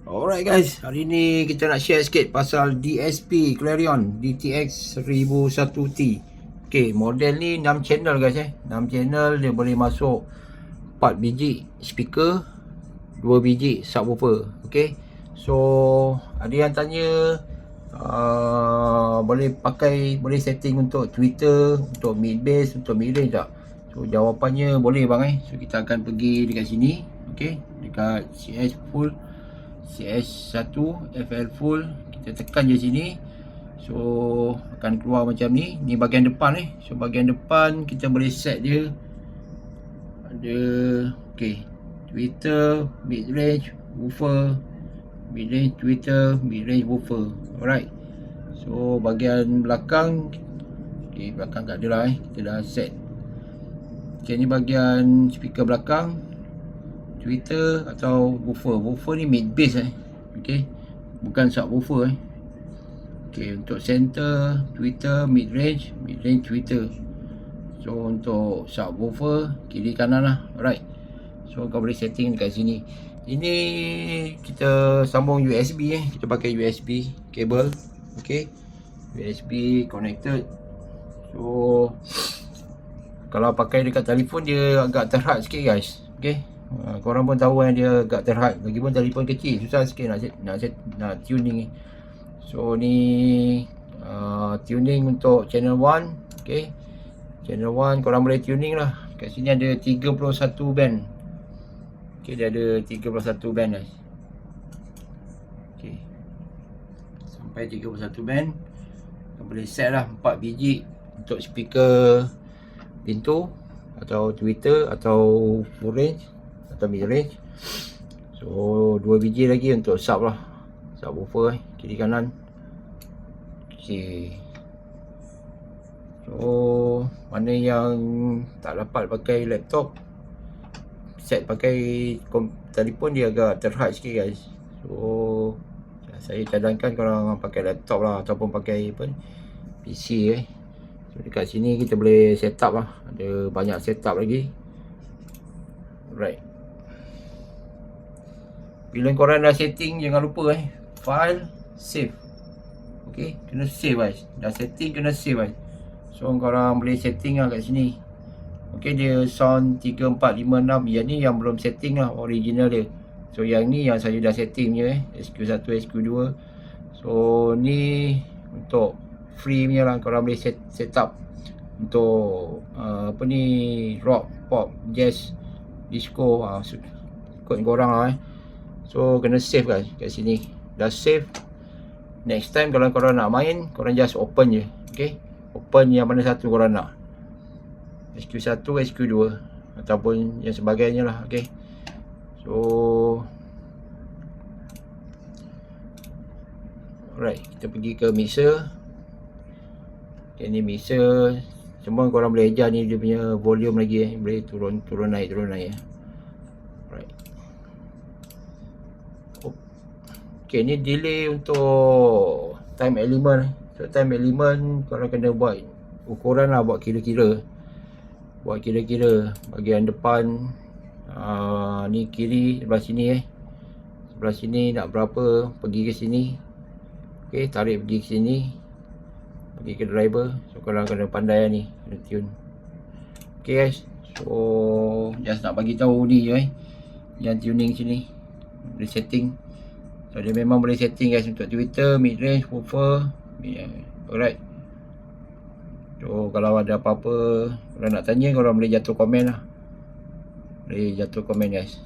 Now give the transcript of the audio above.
Alright guys, hari ni kita nak share sikit pasal DSP Clarion DTX 1001T. Okay, model ni 6 channel guys 6 channel, dia boleh masuk 4 biji speaker, 2 biji subwoofer. Okay, so ada yang tanya boleh setting untuk tweeter, untuk mid bass, untuk mid range tak? So jawapannya boleh bang. So kita akan pergi dekat sini. Okay, dekat CS1 FL full, kita tekan je sini. So akan keluar macam ni. Ni bahagian depan So bahagian depan kita boleh set dia. Ada okay, tweeter, mid range, woofer, mid range, tweeter, mid range, woofer. Alright. So bahagian belakang, okay, belakang tak ada lah kita dah set. Okay, ni bahagian speaker belakang, tweeter atau woofer. Woofer ni mid bass okay, bukan subwoofer okay, untuk center tweeter, mid range, tweeter. So untuk subwoofer kiri kanan lah. Alright, so kau boleh setting dekat sini. Ini kita sambung USB kita pakai USB cable. Okay, USB connected. So kalau pakai dekat telefon dia agak terhad sikit guys. Okay, korang pun tahu dia agak terhad. Lagipun telefon kecil susah sikit nak tuning. So ni tuning untuk channel 1. Okay, channel 1 korang boleh tuning lah. Kat sini ada 31 band. Okay, dia ada 31 band guys. Okay, sampai 31 band. Kau boleh set lah 4 biji untuk speaker pintu atau tweeter atau full range atau mid range. So 2 biji lagi untuk sub lah, subwoofer kiri kanan. Okay, so mana yang tak dapat pakai laptop, set pakai telefon, dia agak terhad sikit guys. So saya cadangkan korang pakai laptop lah ataupun pakai PC So dekat sini kita boleh set up lah. Ada banyak setup lagi. Right. Bila korang dah setting, jangan lupa file, save. Okay, kena save guys. Dah setting kena save guys. So korang boleh setting lah kat sini. Okay, dia sound 3, 4, 5, 6. Yang ni yang belum setting lah, original dia. So yang ni yang saya dah setting je SQ1, SQ2. So ni untuk free punya lah. Korang boleh set up untuk rock, pop, jazz, disco, ikut korang lah So kena save guys kat sini. Dah save. Next time kalau korang nak main, korang just open je. Okay, open yang mana satu korang nak, SQ1, SQ2 ataupun yang sebagainya lah. Okay, so alright, kita pergi ke mixer. Okay, ni mixer. Semua korang boleh adjust ni dia punya volume lagi boleh turun naik Alright. Okay, ni delay untuk time element. So time element korang kena buat ukuran lah, buat kira-kira. Bahagian depan ni kiri sebelah sini sebelah sini nak berapa, pergi ke sini. Okay, tarik pergi ke sini, pergi ke driver. So korang kena pandai ni, kena tune. Okay guys, so just nak bagi tahu ni je yang tuning sini boleh setting. So dia memang boleh setting guys untuk tweeter, mid range, woofer. Alright. So kalau ada apa-apa korang nak tanya, korang boleh jatuh komen lah. Boleh jatuh komen guys.